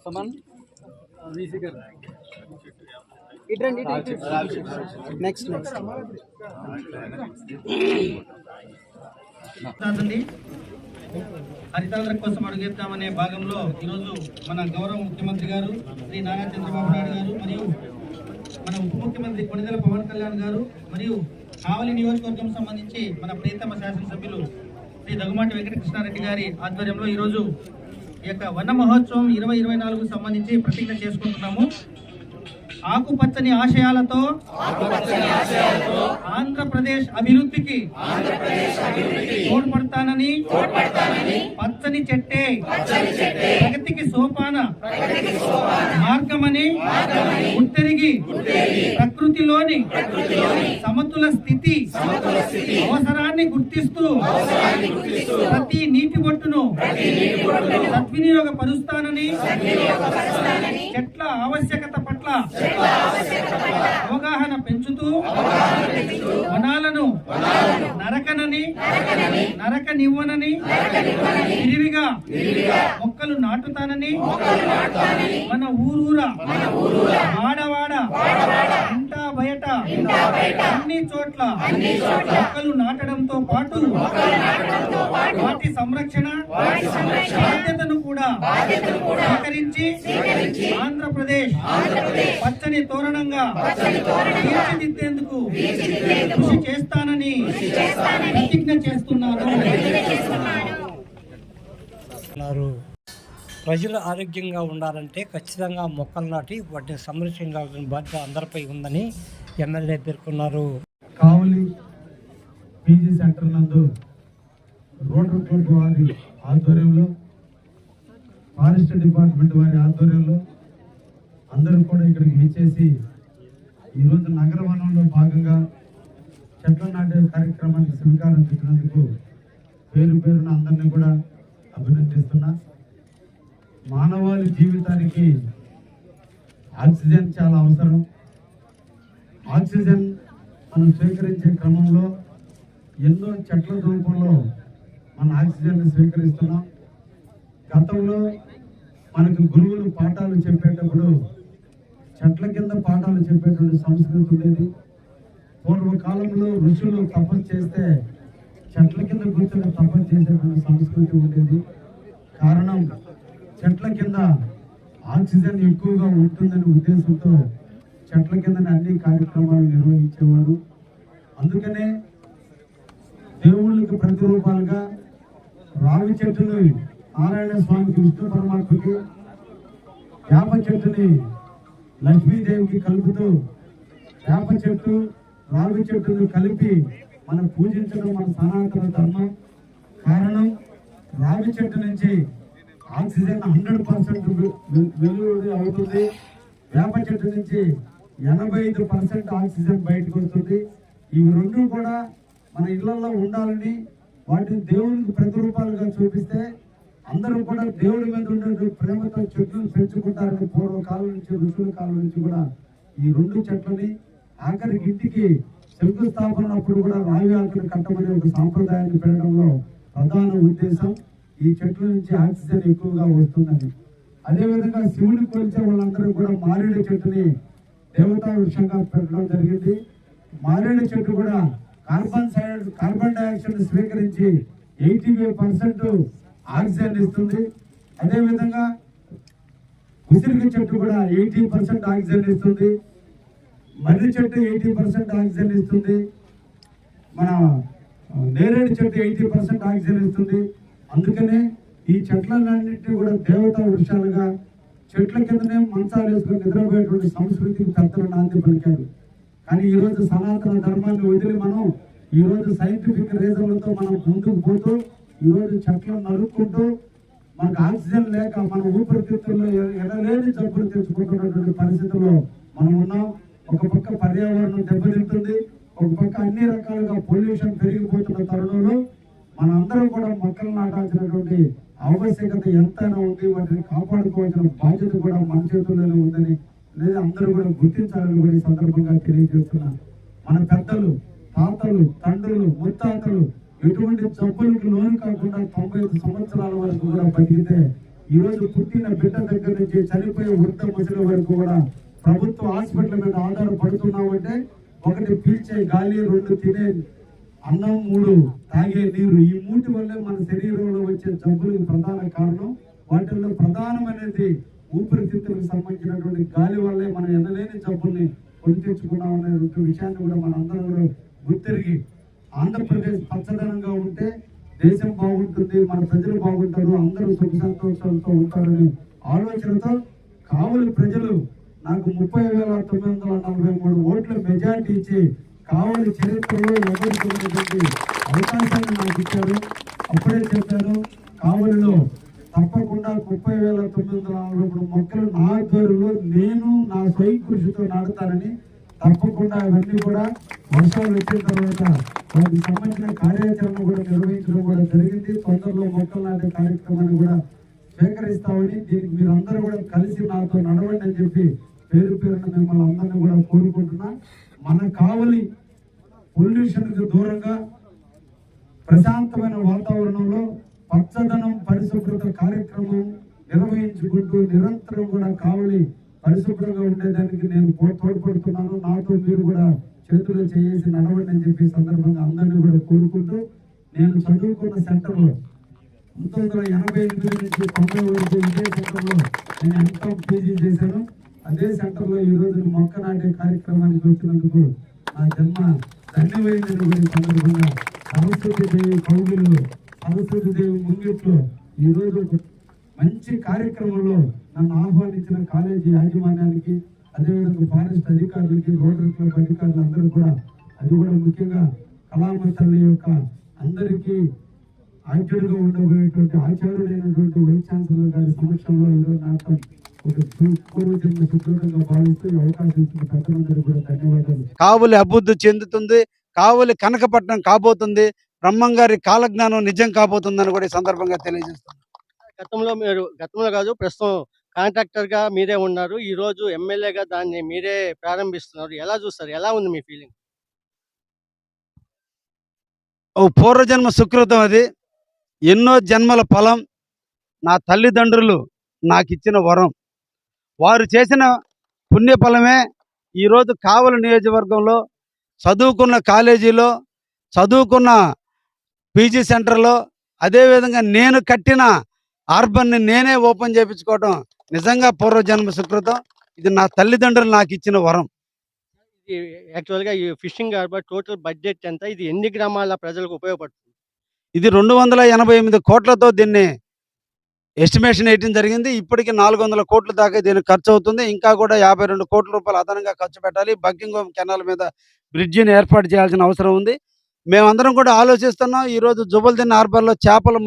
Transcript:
समन VC कर it next Haritandhra కోసం అడుగేద్దామనే భాగంలో ఈరోజు మన గౌరవ ముఖ్యమంత్రి గారు శ్రీ నారా చంద్రబాబు నాయుడు గారు మరియు మన ఉప ముఖ్యమంత్రి కొణిదెల పవన్ కళ్యాణ్ గారు మరియు కావలి నియోజకవర్గం సంబంధించి మన ప్రియతమ శాసనసభ్యులు శ్రీ దగ్గుమాటి వెంకటకృష్ణారెడ్డి గారి ఆధ్వర్యంలో ఈరోజు ఈ యొక్క వన మహోత్సవం 2024 సంబంధించి ప్రతిజ్ఞ చేసుకుంటున్నాము. ఆకుపచ్చని ఆశయాలతో ఆంధ్రప్రదేశ్ అభివృద్ధికి తోడ్పడతానని పచ్చని చెట్టే ప్రగతికి సోపాన మార్గమని గుర్తెరిగి ప్రకృతిలోని సమతుల స్థితి అవసరాన్ని గుర్తిస్తూ ప్రతి నీటి బొట్టును సద్వినియోగపరుస్తానని చెట్ల ఆవశ్యకత పట్ల అవగాహన పెంచుతూ వనాలను నరకనివ్వనని విరివిగా మొక్కలు నాటుతానని మన ఊరూర వాడవాడ ఇంటా బయట అన్ని చోట్ల మొక్కలు నాటడంతో పాటు వాటి సంరక్షణ బాధ్యతను కూడా స్వీకరించి ఆంధ్రప్రదేశ్ పచ్చని తోరణంగా తీర్చిదిద్దేందుకు కృషి చేస్తానని ప్రతిజ్ఞ చేస్తున్నాను. ప్రజలు ఆరోగ్యంగా ఉండాలంటే ఖచ్చితంగా మొక్కలు నాటి వాటిని సంరక్షించాల్సిన బాధ్యత అందరిపై ఉందని ఎమ్మెల్యే పేర్కొన్నారు. కావలి పీజీ సెంటర్ నందు రోటరీ క్లబ్ వారి ఆధ్వర్యంలో, ఫారెస్ట్ డిపార్ట్మెంట్ వారి ఆధ్వర్యంలో అందరూ కూడా ఇక్కడికి విచ్చేసి ఈరోజు నగర వనంలో భాగంగా చెట్లు నాటే కార్యక్రమానికి శ్రీకారం చుట్టినందుకు పేరున అందరినీ కూడా అభినందిస్తున్నా. మానవాళి జీవితానికి ఆక్సిజన్ చాలా అవసరం. ఆక్సిజన్ మనం స్వీకరించే క్రమంలో ఎన్నో చెట్ల రూపంలో మన ఆక్సిజన్ స్వీకరిస్తున్నాం. గతంలో మనకు గురువులు పాఠాలు చెప్పేటప్పుడు చెట్ల కింద పాఠాలు చెప్పేటువంటి సంస్కృతి ఉండేది. పూర్వకాలంలో ఋషులు తపస్సు చేస్తే చెట్ల కింద కూర్చొని తపస్సు చేసేటువంటి సంస్కృతి ఉండేది. కారణం చెట్ల కింద ఆక్సిజన్ ఎక్కువగా ఉంటుందనే ఉద్దేశంతో చెట్ల కిందనే అన్ని కార్యక్రమాలు నిర్వహించేవారు. అందుకనే దేవుళ్ళకి ప్రతిరూపాలుగా రావి చెట్టుని నారాయణ స్వామికి, విష్ణు పరమాత్మకి, వేప చెట్టుని లక్ష్మీదేవికి కలుపుతూ వేప చెట్టు రావి చెట్టును కలిపి మనం పూజించడం మన సనాతన ధర్మం. కారణం రావి చెట్టు నుంచి ఆక్సిజన్ 100% వెలువడి అవుతుంది. వేప చెట్టు నుంచి 85% ఆక్సిజన్ బయటకు వస్తుంది. ఇవి రెండు కూడా మన ఇళ్లలో ఉండాలని వాటిని దేవునికి ప్రతిరూపాలుగా చూపిస్తే అందరూ కూడా దేవుడి మీద ఉండే ప్రేమతో చెట్లు పెంచుకుంటారని పూర్వకాలం నుంచి, ఋషుల కాలం నుంచి కూడా ఈ రెండు చెట్లని ఆఖరికి ఇంటికి శంకుస్థాపన అప్పుడు కూడా రావి ఆకులు కట్టమనే ఒక సాంప్రదాయాన్ని పెట్టడంలో ప్రధాన ఉద్దేశం ఈ చెట్ల నుంచి ఆక్సిజన్ ఎక్కువగా వస్తుందని. అదేవిధంగా శివుని కొలిచే వాళ్ళందరూ కూడా మారేడు చెట్టుని దేవతా వృక్షంగా పెట్టడం జరిగింది. మారేడు చెట్టు కూడా కార్బన్ డైఆక్సైడ్ స్వీకరించి 85% ఆక్సిజన్ ఇస్తుంది. అదేవిధంగా ఉసిరిక చెట్టు కూడా 80% ఆక్సిజన్ ఇస్తుంది. మర్రి చెట్టు 80% ఆక్సిజన్ ఇస్తుంది. మన నేరేడు చెట్టు 80% ఆక్సిజన్ ఇస్తుంది. అందుకనే ఈ చెట్లన్నింటినీ కూడా దేవతా వృక్షాలుగా చెట్ల కిందనే మంచాలు వేసుకుని నిద్రపోయేటువంటి సంస్కృతికి పెద్దలు నాంది పలికారు. కానీ ఈరోజు సనాతన ధర్మాన్ని వదిలి మనం ఈరోజు సైంటిఫిక్ రీజన్లతో మనం ముందుకు పోతూ ఈరోజు చెట్లను నరుక్కుంటూ మనకు ఆక్సిజన్ లేక మన ఊపిరితిత్తుల్లో ఎడలేని జబ్బులు తెచ్చుకుంటున్నటువంటి పరిస్థితుల్లో మనం ఉన్నాం. ఒక పక్క పర్యావరణం దెబ్బతింటుంది, ఒక పక్క అన్ని రకాలుగా పొల్యూషన్ పెరిగిపోతున్న తరుణంలో మనందరం కూడా మొక్కలు నాటాల్సినటువంటి ఆవశ్యకత ఎంతైనా ఉంది. వాటిని కాపాడుకోవాల్సిన బాధ్యత కూడా మన చేతుల్లోనే ఉందని లేదా అందరూ కూడా గుర్తించాలని కూడా ఈ సందర్భంగా తెలియజేస్తున్నాను. మన పెద్దలు, తాతలు, తండ్రులు, ముత్తాతలు ఎటువంటి జబ్బులకు లోను కాకుండా 95 సంవత్సరాల వరకు కూడా బతికితే ఈ రోజు పుట్టిన బిడ్డ దగ్గర నుంచి చనిపోయే వృద్ధ ముసలి వరకు కూడా ప్రభుత్వ హాస్పిటల్ మీద ఆధారపడుతున్నామంటే ఒకటి పీల్చే గాలి, రెండు తినే అన్నం, మూడు తాగే నీరు. ఈ మూటి వల్లే మన శరీరంలో వచ్చే జబ్బులకు ప్రధాన కారణం. వాటిల్లో ప్రధానమైనది ఊపిరితిత్తులకు సంబంధించినటువంటి గాలి వల్లే మనం ఎనలేని జబ్బుల్ని కొని తెచ్చుకున్నాం అనే విషయాన్ని కూడా మన అందరం కూడా గుర్తిరిగి ఆంధ్రప్రదేశ్ పచ్చదనంగా ఉంటే దేశం బాగుంటుంది, మన ప్రజలు బాగుంటారు, అందరూ సుఖ సంతోషాలతో ఉంటారనే ఆలోచనతో కావలి ప్రజలు నాకు 30,943 ఓట్ల మెజార్టీ ఇచ్చి కావలి చరిత్రలో ఎవరికి ఉన్నటువంటి అవకాశాన్ని నాకు ఇచ్చారు. అప్పుడే చెప్పాను, కావలిలో తప్పకుండా 30,943 మొక్కలు నా ఆధ్వర్యంలో నేను నా స్వయం కృషితో నాటుతానని, తప్పకుండా అవన్నీ కూడా వర్షాలు వచ్చిన తర్వాత వాటికి సంబంధించిన కార్యాచరణ కూడా నిర్వహించడం కూడా జరిగింది. తొందరలో మొక్కలు నాటే కార్యక్రమాన్ని కూడా స్వీకరిస్తామని, దీనికి మీరు అందరూ కూడా కలిసి నాతో నడవండి అని చెప్పి పేరు పేరున మిమ్మల్ని అందరినీ కూడా కోరుకుంటున్నా. మన కావలి పొల్యూషన్ కు దూరంగా ప్రశాంతమైన వాతావరణంలో పచ్చదనం పరిశుభ్రత కార్యక్రమం నిర్వహించుకుంటూ నిరంతరం కూడా కావలి పరిశుభ్రంగా ఉండేదానికి నేను తోడ్పడుతున్నాను. నాతో మీరు కూడా చేతులు చేసి నడవండి అని చెప్పి సందర్భంగా అందరినీ కూడా కోరుకుంటూ, నేను చదువుకున్న సెంటర్లో 1988 నుంచి 90 వరకు ఇదే సెంటర్లో నేను ఎంకామ్ పీజీ చేశాను. అదే సెంటర్లో ఈ రోజు మొక్క నాటే కార్యక్రమానికి వచ్చినందుకు నా జన్మ ధన్యమైందని కూడా ఈ సందర్భంగా సరస్వతి దేవి కౌగిల్లో, సరస్వతి దేవి ముంగిట్లో ఈ రోజు మంచి కార్యక్రమంలో నన్ను ఆహ్వానించిన కాలేజీ యాజమాన్యానికి, అదేవిధంగా ఫారెస్ట్ అధికారులకి, రోటరీ క్లబ్ అధికారులు అందరూ కూడా, అది కూడా ముఖ్యంగా కళామ తల్లి యొక్క అందరికీ ఆచార్యుడుగా ఉండబోయేటువంటి ఆచార్యుడైనటువంటి వైస్ ఛాన్సలర్ గారి సమక్షంలో ఈరోజు నాటం ఒక పూర్వజన్మ సుకృతంగా భావిస్తూ ఈ అవకాశం ఇచ్చిన పెద్దలందరూ కూడా ధన్యవాదాలు. కావలి అభివృద్ధి చెందుతుంది, కావలి కనకపట్నం కాబోతుంది, బ్రహ్మంగారి కాలజ్ఞానం నిజం కాబోతుందని కూడా ఈ సందర్భంగా తెలియజేస్తున్నాను. గతంలో కాదు, ప్రస్తుతం కాంట్రాక్టర్ గా మీరే ఉన్నారు, ఈ రోజు ఎమ్మెల్యేగా దాన్ని మీరే ప్రారంభిస్తున్నారు. ఎలా చూస్తారు? ఎలా ఉంది మీ ఫీలింగ్? ఓ పూర్వజన్మ సుకృతం, అది ఎన్నో జన్మల ఫలం. నా తల్లిదండ్రులు నాకు ఇచ్చిన వరం, వారు చేసిన పుణ్యఫలమే ఈరోజు కావలి నియోజకవర్గంలో చదువుకున్న కాలేజీలో, చదువుకున్న పీజీ సెంటర్లో, అదేవిధంగా నేను కట్టిన ఆర్బన్ని నేనే ఓపెన్ చేయించుకోవడం నిజంగా పూర్వజన్మ సుకృతం. ఇది నా తల్లిదండ్రులు నాకు ఇచ్చిన వరం. యాక్చువల్గా ఈ ఫిషింగ్ హార్బర్ టోటల్ బడ్జెట్ ఎంత? ఇది ఎన్ని గ్రామాల ప్రజలకు ఉపయోగపడుతుంది? ఇది 288 కోట్లతో దీన్ని ఎస్టిమేషన్ వేయడం జరిగింది. ఇప్పటికి 400 కోట్ల దాకా దీనికి ఖర్చు అవుతుంది. ఇంకా కూడా 52 కోట్ల రూపాయలు అదనంగా ఖర్చు పెట్టాలి. బకింగ్హామ్ కెనాల్ మీద బ్రిడ్జిని ఏర్పాటు చేయాల్సిన అవసరం ఉంది. మేమందరం కూడా ఆలోచిస్తున్నాం. ఈరోజు జుబల్దిన్ హార్బర్లో చేపలు